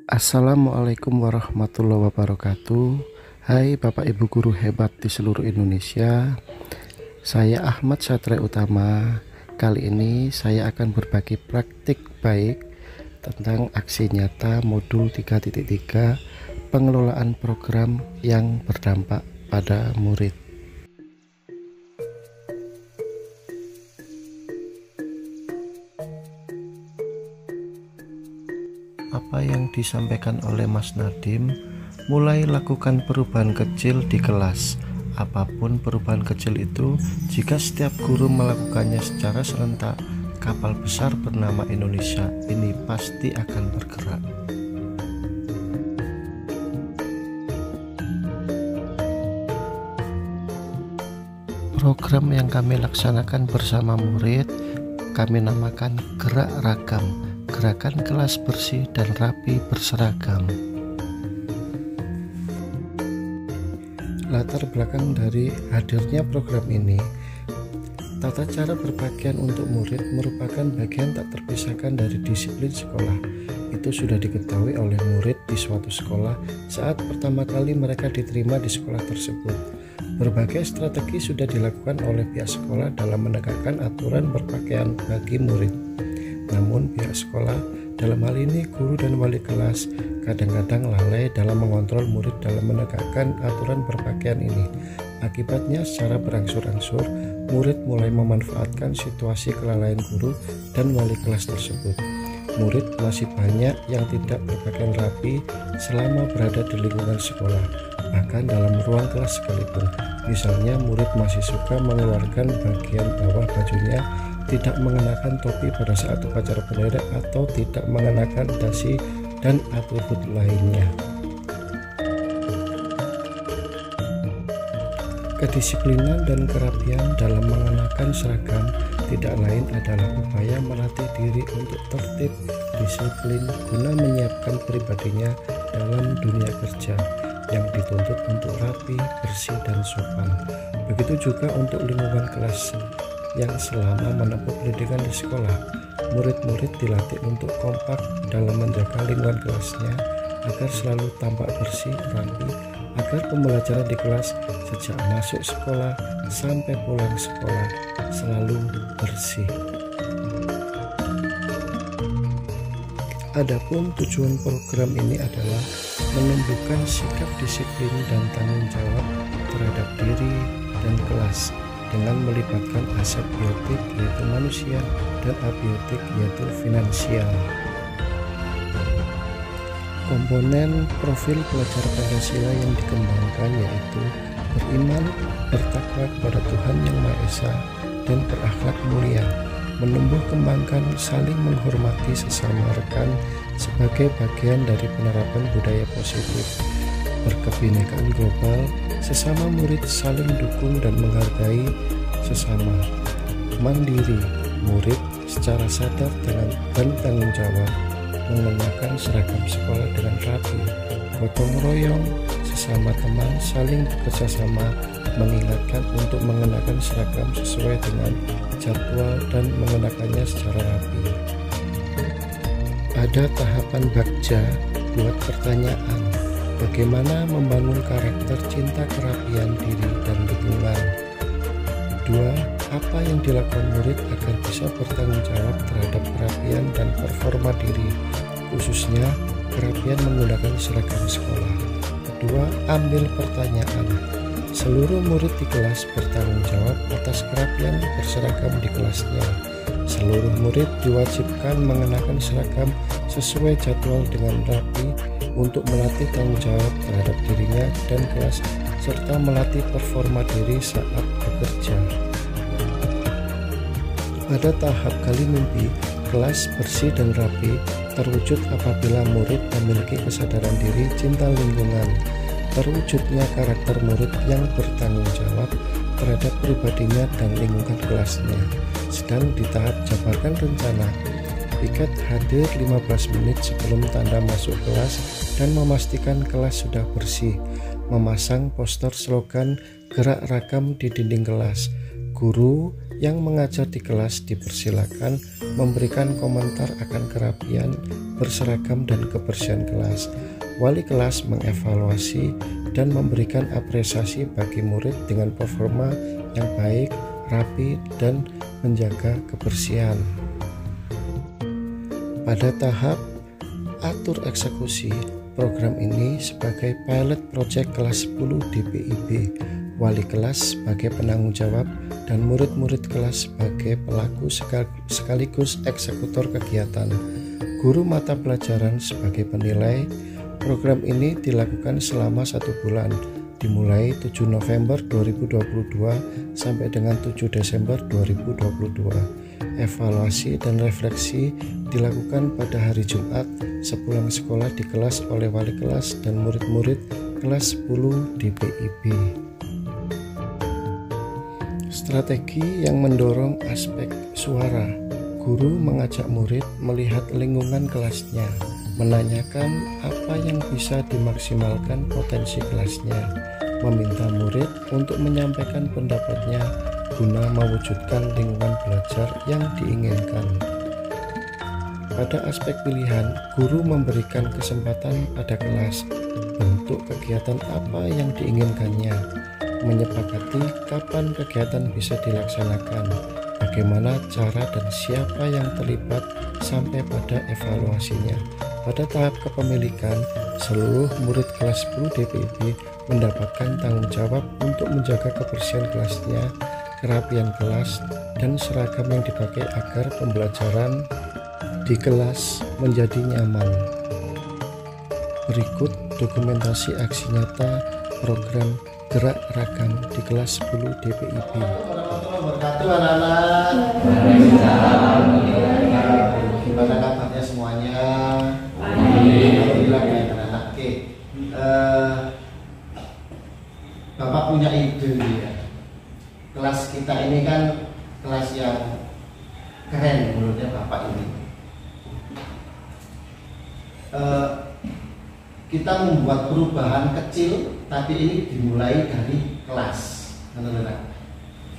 Assalamualaikum warahmatullahi wabarakatuh. Hai Bapak Ibu guru hebat di seluruh Indonesia. Saya Ahmad Satria Utama. Kali ini saya akan berbagi praktik baik tentang aksi nyata modul 3.3 pengelolaan program yang berdampak pada murid. Apa yang disampaikan oleh Mas Nadim, mulai lakukan perubahan kecil di kelas. Apapun perubahan kecil itu, jika setiap guru melakukannya secara serentak, kapal besar bernama Indonesia ini pasti akan bergerak. Program yang kami laksanakan bersama murid kami namakan Gerak Ragam, gerakan kelas bersih dan rapi berseragam. Latar belakang dari hadirnya program ini, tata cara berpakaian untuk murid merupakan bagian tak terpisahkan dari disiplin sekolah. Itu sudah diketahui oleh murid di suatu sekolah saat pertama kali mereka diterima di sekolah tersebut. Berbagai strategi sudah dilakukan oleh pihak sekolah dalam menegakkan aturan berpakaian bagi murid. Namun pihak sekolah, dalam hal ini guru dan wali kelas, kadang-kadang lalai dalam mengontrol murid dalam menegakkan aturan berpakaian ini. Akibatnya secara berangsur-angsur, murid mulai memanfaatkan situasi kelalaian guru dan wali kelas tersebut. Murid masih banyak yang tidak berpakaian rapi selama berada di lingkungan sekolah, bahkan dalam ruang kelas sekalipun. Misalnya murid masih suka mengeluarkan bagian bawah bajunya, tidak mengenakan topi pada saat upacara bendera, atau tidak mengenakan dasi dan atribut lainnya. Kedisiplinan dan kerapian dalam mengenakan seragam tidak lain adalah upaya melatih diri untuk tertib, disiplin, guna menyiapkan pribadinya dalam dunia kerja yang dituntut untuk rapi, bersih, dan sopan. Begitu juga untuk lingkungan kelas yang selama menempuh pendidikan di sekolah, murid-murid dilatih untuk kompak dalam menjaga lingkungan kelasnya agar selalu tampak bersih, rapi, agar pembelajaran di kelas sejak masuk sekolah sampai pulang sekolah selalu bersih. Adapun tujuan program ini adalah menumbuhkan sikap disiplin dan tanggung jawab terhadap diri dan kelas dengan melibatkan aset biotik yaitu manusia dan abiotik yaitu finansial. Komponen profil pelajar Pancasila yang dikembangkan yaitu beriman, bertakwa kepada Tuhan Yang Maha Esa, dan berakhlak mulia, menumbuh kembangkan saling menghormati sesama rekan sebagai bagian dari penerapan budaya positif, berkebinekaan global, sesama murid saling dukung dan menghargai sesama, mandiri, murid secara sadar dan tanggung jawab mengenakan seragam sekolah dengan rapi, gotong royong, sesama teman saling bekerjasama mengingatkan untuk mengenakan seragam sesuai dengan jadwal dan mengenakannya secara rapi. Ada tahapan bagja buat pertanyaan, bagaimana membangun karakter cinta kerapian diri dan lingkungan. 2. Apa yang dilakukan murid agar bisa bertanggung jawab terhadap kerapian dan performa diri, khususnya kerapian menggunakan seragam sekolah. Kedua, ambil pertanyaan. Seluruh murid di kelas bertanggung jawab atas kerapian berseragam di kelasnya. Seluruh murid diwajibkan mengenakan seragam sesuai jadwal dengan rapi untuk melatih tanggung jawab terhadap dirinya dan kelas, serta melatih performa diri saat bekerja. Pada tahap kali mimpi, kelas bersih dan rapi terwujud apabila murid memiliki kesadaran diri, cinta lingkungan, terwujudnya karakter murid yang bertanggung jawab terhadap pribadinya dan lingkungan kelasnya. Sedang di tahap jabarkan rencana, piket hadir 15 menit sebelum tanda masuk kelas dan memastikan kelas sudah bersih, memasang poster slogan gerak ragam di dinding kelas. Guru yang mengajar di kelas dipersilakan memberikan komentar akan kerapian, berseragam, dan kebersihan kelas. Wali kelas mengevaluasi dan memberikan apresiasi bagi murid dengan performa yang baik, rapi, dan menjaga kebersihan. Pada tahap atur eksekusi, program ini sebagai pilot project kelas 10 DPIB, wali kelas sebagai penanggung jawab dan murid-murid kelas sebagai pelaku sekaligus eksekutor kegiatan. Guru mata pelajaran sebagai penilai. Program ini dilakukan selama 1 bulan, dimulai 7 November 2022 sampai dengan 7 Desember 2022. Evaluasi dan refleksi dilakukan pada hari Jumat sepulang sekolah di kelas oleh wali kelas dan murid-murid kelas 10 DPIB. Strategi yang mendorong aspek suara. Guru mengajak murid melihat lingkungan kelasnya, menanyakan apa yang bisa dimaksimalkan potensi kelasnya, meminta murid untuk menyampaikan pendapatnya guna mewujudkan lingkungan belajar yang diinginkan. Pada aspek pilihan, guru memberikan kesempatan pada kelas bentuk kegiatan apa yang diinginkannya, menyepakati kapan kegiatan bisa dilaksanakan, bagaimana cara dan siapa yang terlibat sampai pada evaluasinya. Pada tahap kepemilikan, seluruh murid kelas 10 DPIB mendapatkan tanggung jawab untuk menjaga kebersihan kelasnya, kerapian kelas, dan seragam yang dipakai agar pembelajaran di kelas menjadi nyaman. Berikut dokumentasi aksi nyata program gerak ragam di kelas 10 DPIB. Gimana kabarnya semuanya? Alhamdulillah ya anak-anak. Oke, Bapak punya ide ya. Kelas kita ini kan kelas yang keren menurutnya Bapak ini. Kita membuat perubahan kecil, tapi ini dimulai dari kelas.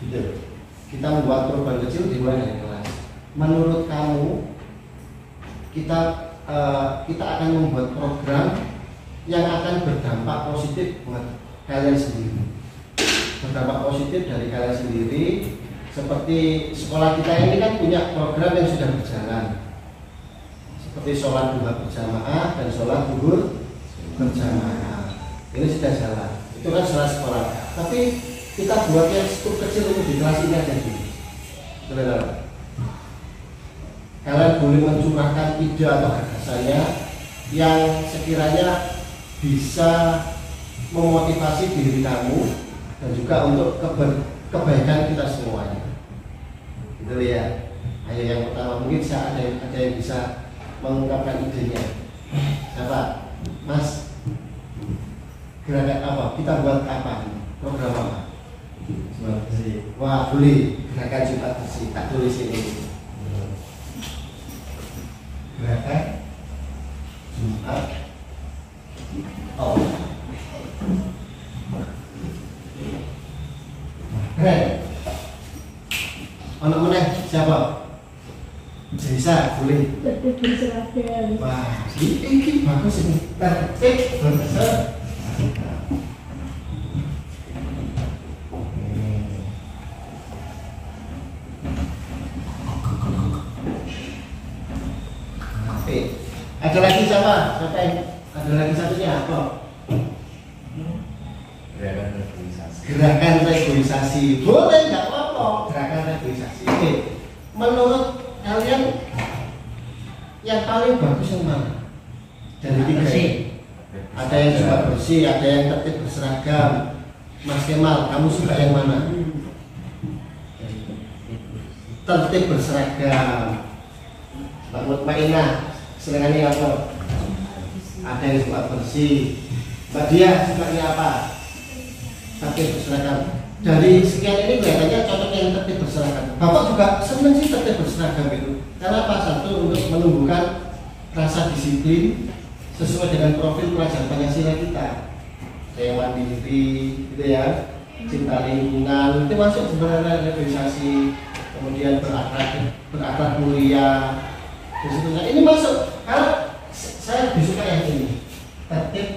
Gitu. Kita membuat perubahan kecil dimulai dari kelas. Menurut kamu, kita akan membuat program yang akan berdampak positif buat kalian sendiri. Berdampak positif dari kalian sendiri. Seperti sekolah kita ini kan punya program yang sudah berjalan, seperti sholat duha berjamaah dan sholat zuhur berjamaah. Ini sudah jalan. Itu kan sholat sekolah. Tapi kita buat yang skup kecil itu di kelas ini aja dulu. Kalian boleh mencurahkan ide atau gagasannya yang sekiranya bisa memotivasi diri kamu dan juga untuk kebaikan kita semuanya. Gitu ya. Ayo yang pertama mungkin ada yang bisa mengungkapkan idenya. Siapa? Mas, gerakan apa? Kita buat apa? Program apa? Jumat bersih. Wah, boleh. Gerakan Jumat bersih. Tak tulis ini. Gerakan Jumat. Oh. Keren. Anak mana? Siapa? Bisa, boleh. Wah, ini bagus ini. Tertib bersih. Ada lagi siapa? Ada lagi satunya apa? Gerakan regulisasi. Gerakan regulisasi. Boleh, nggak apa-apa. Gerakan regulisasi. Oke. Menurut kalian yang paling bagus yang mana? Dari tiga ini. Ada yang suka bersih, ada yang tertib berseragam. Mas Kemal, kamu suka yang mana? Tertib berseragam. Mbak Mutmainah, senangannya apa? Ada yang suka bersih, Mbak Dia sukanya apa? Tertib berseragam. Dari sekian ini kelihatannya cocok yang tertib berseragam. Bapak juga senang sih tertib berseragam itu. Karena apa? Satu, untuk menumbuhkan rasa disiplin sesuai dengan profil pelajar Pancasila kita. Kayak mandiri, gitu ya, cinta lingkungan, itu masuk sebenarnya revitalisasi, kemudian berakhlak mulia, dan seterusnya. Ini masuk. Karena saya lebih suka yang ini, tertib.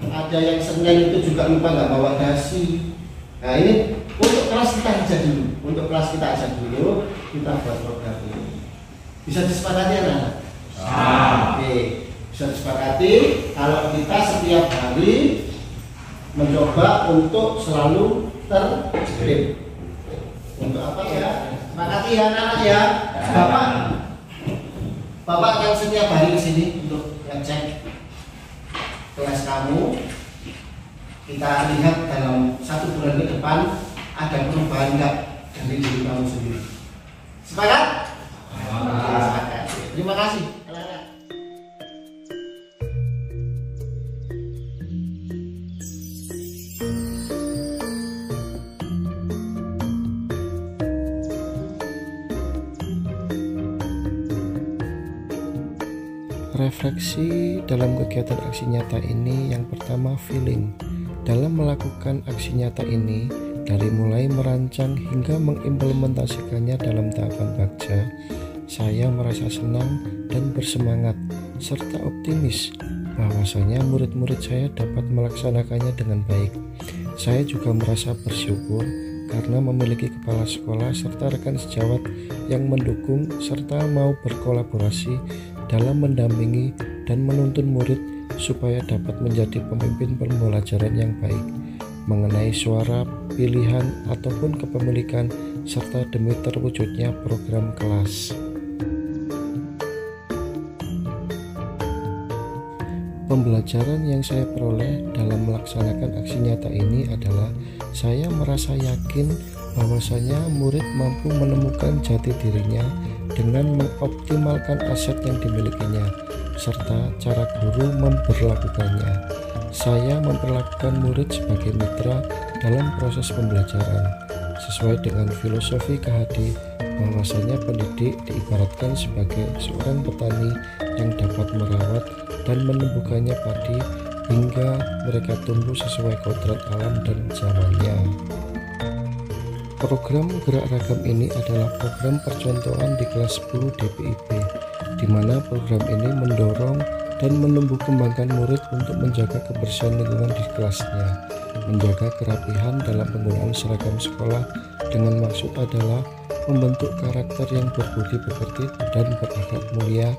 Ada yang Senin itu juga lupa nggak bawa dasi. Nah ini untuk kelas kita aja dulu, kita buat program ini. Bisa disepakati ya, anak? Oke, bisa disepakati kalau kita setiap hari mencoba untuk selalu tertib. Untuk apa ya? Sepakati ya anak ya. Bapak akan setiap hari ke sini untuk ngecek kelas kamu. Kita lihat dalam 1 bulan ke depan ada perubahan nggak dari diri kamu sendiri. Sepakat? Sepakat. Terima kasih. Refleksi dalam kegiatan aksi nyata ini, yang pertama feeling. Dalam melakukan aksi nyata ini, dari mulai merancang hingga mengimplementasikannya dalam tahapan bagja, saya merasa senang dan bersemangat serta optimis bahwasanya murid-murid saya dapat melaksanakannya dengan baik. Saya juga merasa bersyukur karena memiliki kepala sekolah serta rekan sejawat yang mendukung serta mau berkolaborasi dalam mendampingi dan menuntun murid supaya dapat menjadi pemimpin pembelajaran yang baik mengenai suara, pilihan, ataupun kepemilikan serta demi terwujudnya program kelas. Pembelajaran yang saya peroleh dalam melaksanakan aksi nyata ini adalah saya merasa yakin bahwasanya murid mampu menemukan jati dirinya dengan mengoptimalkan aset yang dimilikinya serta cara guru memperlakukannya. Saya memperlakukan murid sebagai mitra dalam proses pembelajaran sesuai dengan filosofi KHD bahwasanya pendidik diibaratkan sebagai seorang petani yang dapat merawat dan menumbuhkannya padi hingga mereka tumbuh sesuai kodrat alam dan zamannya. Program Gerak Ragam ini adalah program percontohan di kelas 10 DPIP, di mana program ini mendorong dan menumbuh kembangkan murid untuk menjaga kebersihan lingkungan di kelasnya, menjaga kerapihan dalam penggunaan seragam sekolah dengan maksud adalah membentuk karakter yang berbudi pekerti dan berakhlak mulia,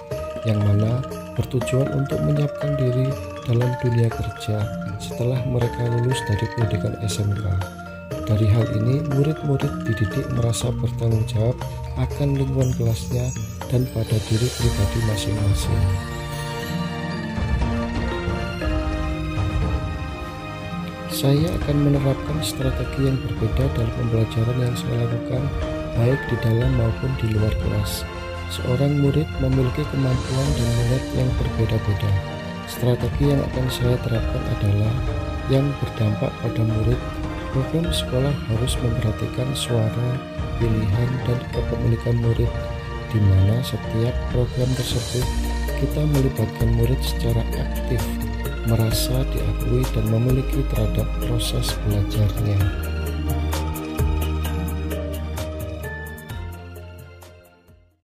yang mana bertujuan untuk menyiapkan diri dalam dunia kerja setelah mereka lulus dari pendidikan SMK. Dari hal ini, murid-murid dididik merasa bertanggung jawab akan lingkungan kelasnya dan pada diri pribadi masing-masing. Saya akan menerapkan strategi yang berbeda dalam pembelajaran yang saya lakukan, baik di dalam maupun di luar kelas. Seorang murid memiliki kemampuan dan minat yang berbeda-beda. Strategi yang akan saya terapkan adalah yang berdampak pada murid. Program sekolah harus memperhatikan suara, pilihan, dan kepemilikan murid, di mana setiap program tersebut kita melibatkan murid secara aktif, merasa diakui dan memiliki terhadap proses belajarnya.